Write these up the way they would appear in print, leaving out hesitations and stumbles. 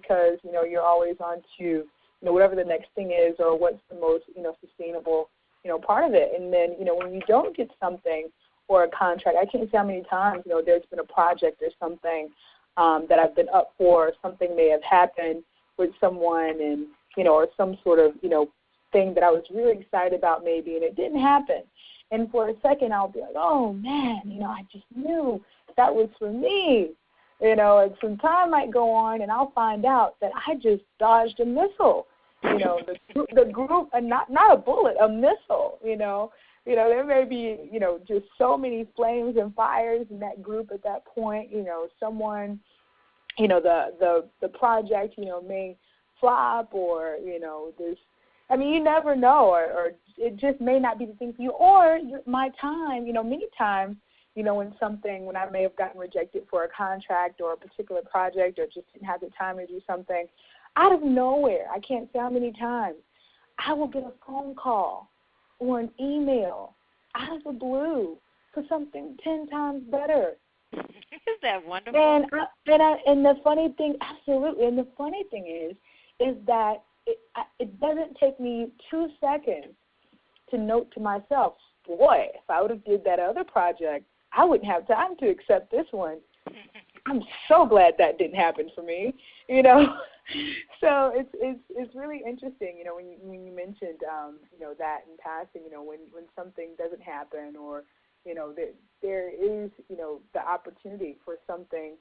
because, you're always on to, whatever the next thing is or what's the most, sustainable, part of it. And then, when you don't get something or a contract, I can't say how many times, there's been a project or something that I've been up for, something may have happened with someone and, or some sort of, thing that I was really excited about maybe, and it didn't happen. And for a second, I'll be like, oh, man, I just knew that was for me. And some time might go on, and I'll find out that I just dodged a missile. The group, not a bullet, a missile, there may be, just so many flames and fires in that group at that point. Someone, the project, may flop or, there's, you never know, or it just may not be the thing for you. Or my time, many times, when I may have gotten rejected for a contract or a particular project or just didn't have the time to do something, out of nowhere, I can't say how many times, I will get a phone call or an email out of the blue for something 10 times better. Isn't that wonderful? And the funny thing, absolutely, and the funny thing is that it doesn't take me 2 seconds to note to myself, boy, if I would have did that other project, I wouldn't have time to accept this one. I'm so glad that didn't happen for me, So it's really interesting, when you mentioned, that in passing, when something doesn't happen or, that there is, the opportunity for something,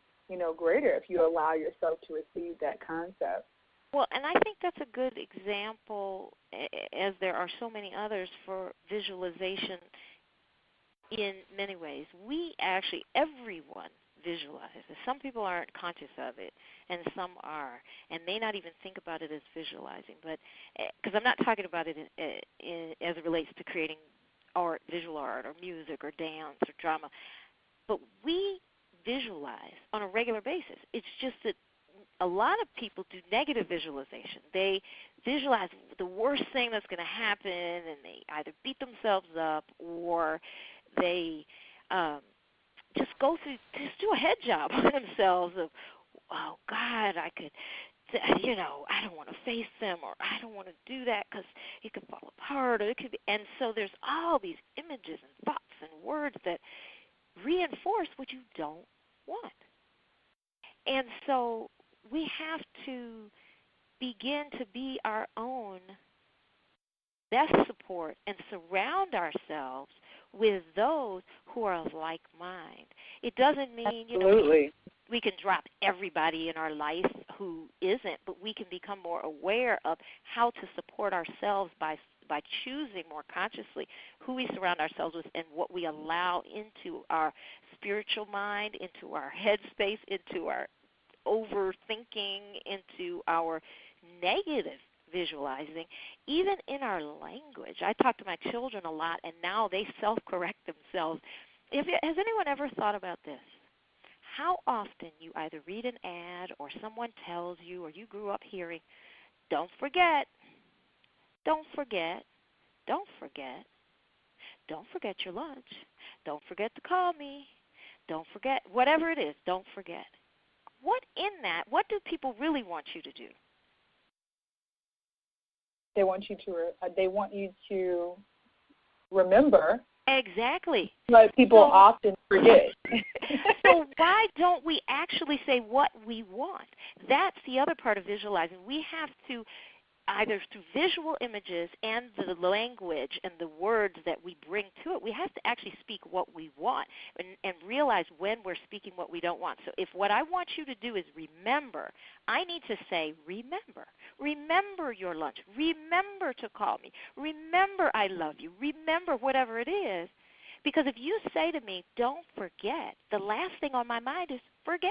greater if you allow yourself to receive that concept. Well, and I think that's a good example, as there are so many others, for visualization in many ways. Everyone visualizes. Some people aren't conscious of it, and some are, and may not even think about it as visualizing. But because I'm not talking about it as it relates to creating art, visual art, or music, or dance, or drama, but we visualize on a regular basis. It's just that a lot of people do negative visualization. They visualize the worst thing that's going to happen, and they either beat themselves up or they just do a head job on themselves of, oh, God, I don't want to face them, or I don't want to do that because it could fall apart, or it could be, and so there's all these images and thoughts and words that reinforce what you don't want. And so we have to begin to be our own best support and surround ourselves with those who are of like mind. It doesn't mean, we can drop everybody in our life who isn't, but we can become more aware of how to support ourselves by choosing more consciously who we surround ourselves with and what we allow into our spiritual mind, into our headspace, into our overthinking, into our negative visualizing, even in our language. I talk to my children a lot, and now they self-correct themselves. Has anyone ever thought about this? How often you either read an ad or someone tells you, or you grew up hearing, don't forget, don't forget, don't forget, don't forget your lunch, don't forget to call me, don't forget, whatever it is, don't forget. What do people really want you to do? They want you to remember. Exactly. But people often forget. So why don't we actually say what we want? That's the other part of visualizing. We have to, either through visual images and the language and the words that we bring to it, we have to actually speak what we want and realize when we're speaking what we don't want. So if what I want you to do is remember, I need to say remember. Remember your lunch. Remember to call me. Remember I love you. Remember whatever it is. Because if you say to me, don't forget, the last thing on my mind is forget.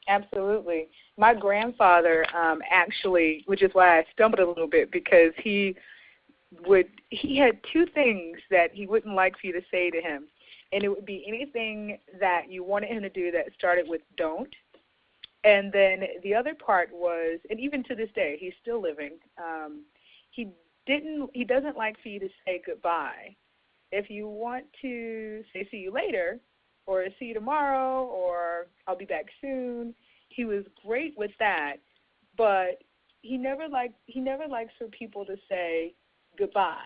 Absolutely. My grandfather actually, which is why I stumbled a little bit, because he had two things that he wouldn't like for you to say to him. And it would be anything that you wanted him to do that started with don't. And then the other part was, and even to this day, he's still living, he doesn't like for you to say goodbye. If you want to say see you later, or see you tomorrow, or I'll be back soon, he was great with that, but he never likes for people to say goodbye.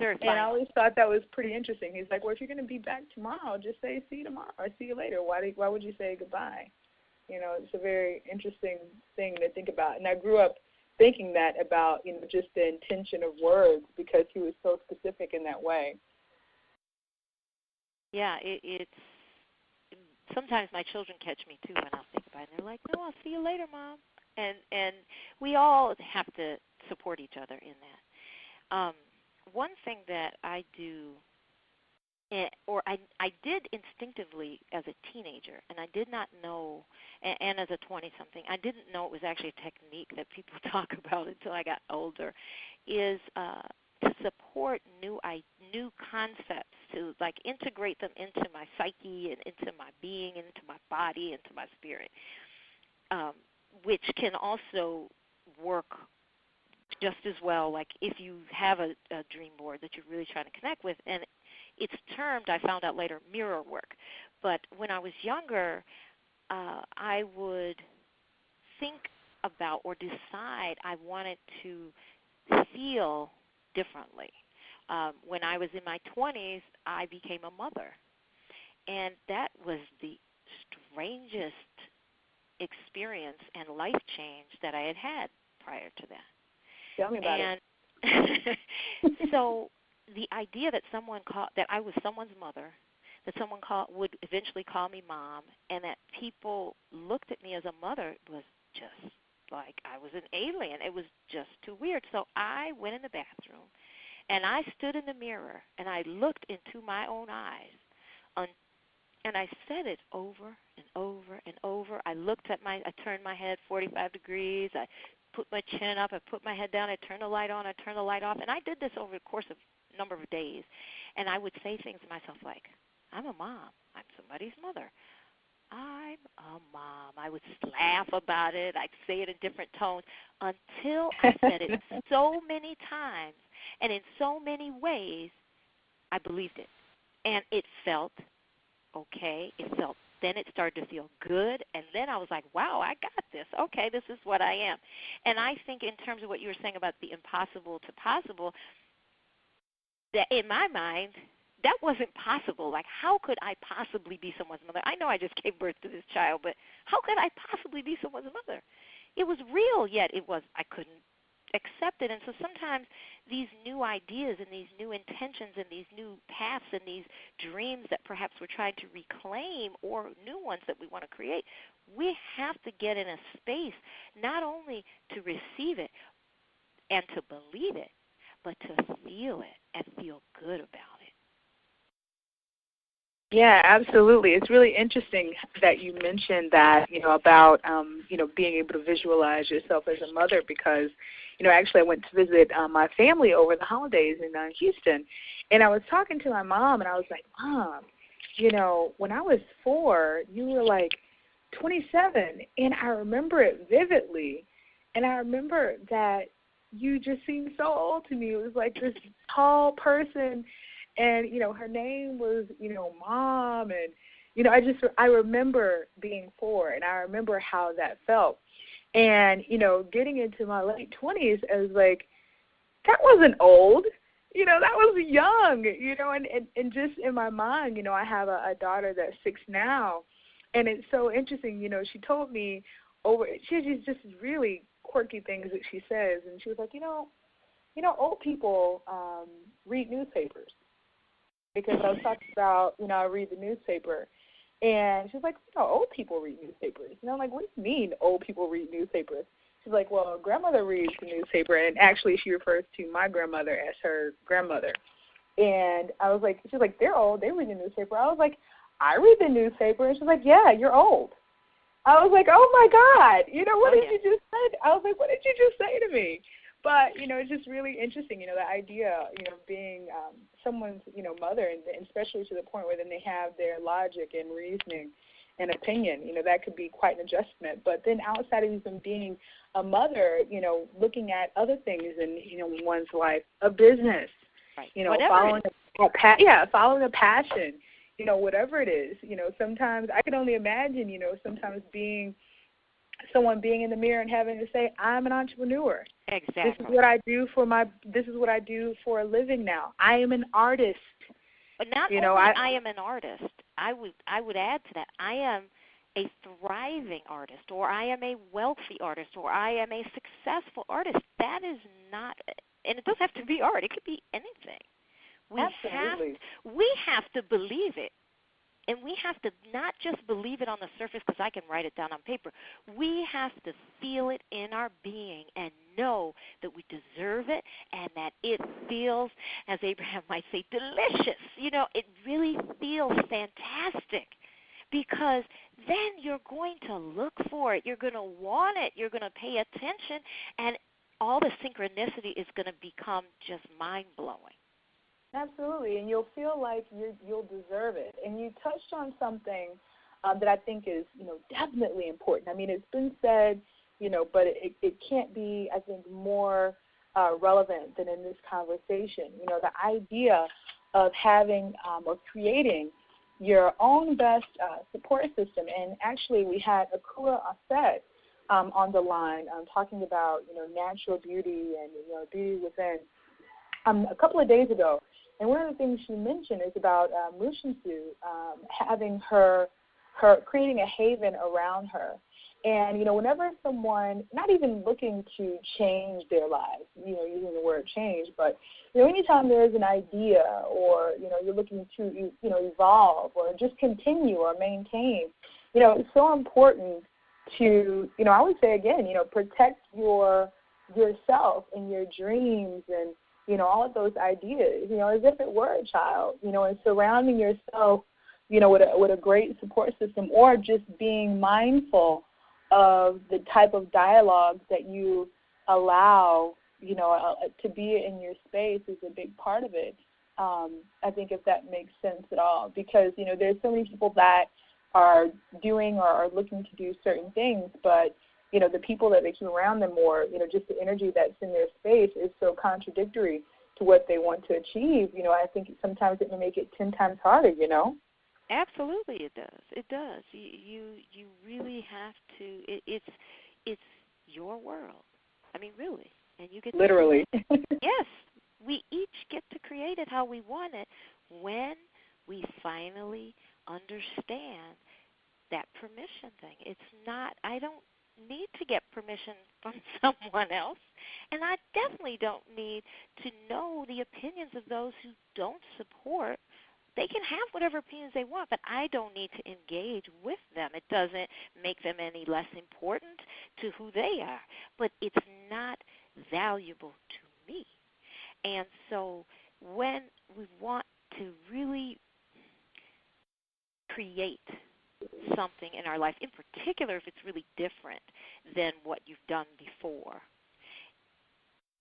And I always thought that was pretty interesting. He's like, well, if you're going to be back tomorrow, just say see you tomorrow or see you later. Why would you say goodbye? You know, it's a very interesting thing to think about. And I grew up thinking that about, you know, just the intention of words because he was so specific in that way. Yeah, it's sometimes my children catch me too when I'll think about it. And they're like, no, I'll see you later, Mom. And we all have to support each other in that. One thing that I do, or I did instinctively as a teenager, and I did not know, and as a 20-something, I didn't know it was actually a technique that people talk about until I got older, is to support new concepts, to like integrate them into my psyche and into my being, into my body, into my spirit, which can also work just as well, like if you have a dream board that you're really trying to connect with. And it's termed, I found out later, mirror work. But when I was younger, I would think about or decide I wanted to feel differently. When I was in my 20s, I became a mother. And that was the strangest experience and life change that I had had prior to that. Tell me about it. So the idea that that I was someone's mother, that someone would eventually call me mom, and that people looked at me as a mother was just like I was an alien. It was just too weird. So I went in the bathroom, and I stood in the mirror, and I looked into my own eyes, and I said it over and over and over. I turned my head 45 degrees. I put my chin up, I put my head down, I turned the light on, I turned the light off, and I did this over the course of a number of days. And I would say things to myself like, I'm a mom, I'm somebody's mother, I'm a mom. I would laugh about it, I'd say it in different tones, until I said it so many times, and in so many ways, I believed it. And it felt okay, then it started to feel good, and then I was like, wow, I got this. Okay, this is what I am. And I think in terms of what you were saying about the impossible to possible, that in my mind, that wasn't possible. Like, how could I possibly be someone's mother? I know I just gave birth to this child, but how could I possibly be someone's mother? It was real, yet I couldn't accept it. And so sometimes these new ideas and these new intentions and these new paths and these dreams that perhaps we're trying to reclaim or new ones that we want to create, we have to get in a space not only to receive it and to believe it, but to feel it and feel good about it. Yeah, absolutely. It's really interesting that you mentioned that, about, being able to visualize yourself as a mother because, actually I went to visit my family over the holidays in Houston, and I was talking to my mom, and I was like, Mom, when I was 4, you were like 27, and I remember it vividly, and I remember that you just seemed so old to me. It was like this tall person, and, her name was, Mom, and, I remember being 4, and I remember how that felt. And, getting into my late 20s, I was like, that wasn't old. That was young, and just in my mind, I have a daughter that's 6 now, and it's so interesting, she told me she has just really quirky things that she says, and she was like, old people read newspapers. Because I was talking about, I read the newspaper. And she's like, old people read newspapers. And I'm like, what do you mean old people read newspapers? She's like, well, grandmother reads the newspaper. And actually she refers to my grandmother as her grandmother. And I was like, she's like, they're old. They read the newspaper. I was like, I read the newspaper. And she's like, yeah, you're old. I was like, oh, my God. What did you just say? I was like, what did you just say to me? But, it's just really interesting, the idea, being someone's, mother, and especially to the point where then they have their logic and reasoning and opinion, that could be quite an adjustment. But then outside of even being a mother, looking at other things in, one's life, a business, right. following a passion, whatever it is. Sometimes I can only imagine, sometimes someone being in the mirror and having to say, I'm an entrepreneur. Exactly. This is what I do for a living now. I am an artist. But not only I am an artist, I would add to that, I am a thriving artist, or I am a wealthy artist, or I am a successful artist. That is not, and it doesn't have to be art. It could be anything. Absolutely. We have to believe it. And we have to not just believe it on the surface because I can write it down on paper. We have to feel it in our being and know that we deserve it and that it feels, as Abraham might say, delicious. It really feels fantastic, because then you're going to look for it. You're going to want it. You're going to pay attention, and all the synchronicity is going to become just mind-blowing. Absolutely, and you'll feel like you'll deserve it. And you touched on something that I think is, definitely important. I mean, it's been said, but it can't be, I think, more relevant than in this conversation. The idea of having or creating your own best support system. And actually, we had Kiela Upton on the line talking about, natural beauty and, beauty within a couple of days ago. And one of the things she mentioned is about Shemsu-t having her creating a haven around her. And, whenever someone, not even looking to change their lives, using the word change, but, anytime there is an idea or, you're looking to, evolve or just continue or maintain, it's so important to, I would say again, protect yourself and your dreams and, all of those ideas, as if it were a child, and surrounding yourself, with a great support system, or just being mindful of the type of dialogue that you allow, to be in your space is a big part of it. I think if that makes sense at all, because, there's so many people that are doing or are looking to do certain things, but the people that they keep around them, or, just the energy that's in their space is so contradictory to what they want to achieve. I think sometimes it may make it 10 times harder, Absolutely, it does. It does. You really have to. It's your world. I mean, really, and you get to literally. Yes, we each get to create it how we want it when we finally understand that permission thing. It's not. I don't need to get permission from someone else, and I definitely don't need to know the opinions of those who don't support. They can have whatever opinions they want, but I don't need to engage with them. It doesn't make them any less important to who they are, but it's not valuable to me. And so when we want to really create something in our life, in particular if it's really different than what you've done before,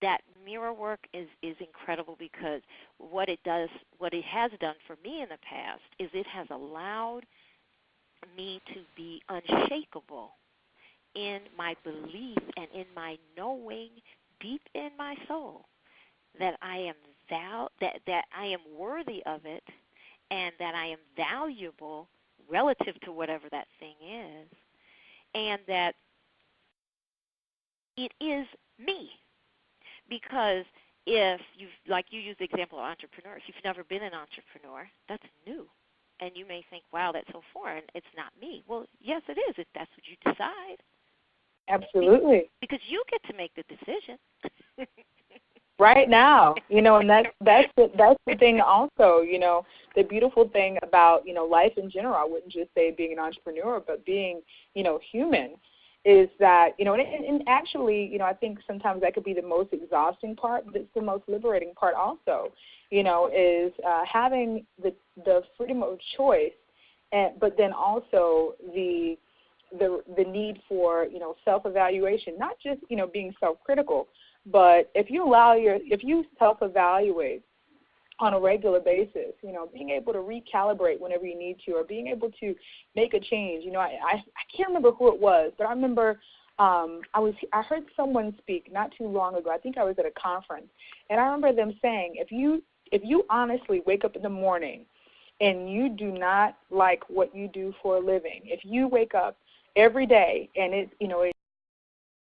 that mirror work is incredible, because what it has done for me in the past is it has allowed me to be unshakable in my belief and in my knowing deep in my soul that I am that I am worthy of it, and that I am valuable relative to whatever that thing is, and that it is me. Because if like you used the example of entrepreneurs, if you've never been an entrepreneur, that's new. And you may think, wow, that's so foreign, it's not me. Well, yes, it is, if that's what you decide. Absolutely. Because you get to make the decision. Right now, and that's the thing also, the beautiful thing about, life in general, I wouldn't just say being an entrepreneur, but being, human, is that, and actually, I think sometimes that could be the most exhausting part, but it's the most liberating part also, is having the freedom of choice, but then also the need for, self-evaluation, not just, being self-critical, but if you self-evaluate on a regular basis, being able to recalibrate whenever you need to, or being able to make a change. I can't remember who it was, but I remember I heard someone speak not too long ago. I think I was at a conference, and I remember them saying, if you honestly wake up in the morning and you do not like what you do for a living, if you wake up every day and it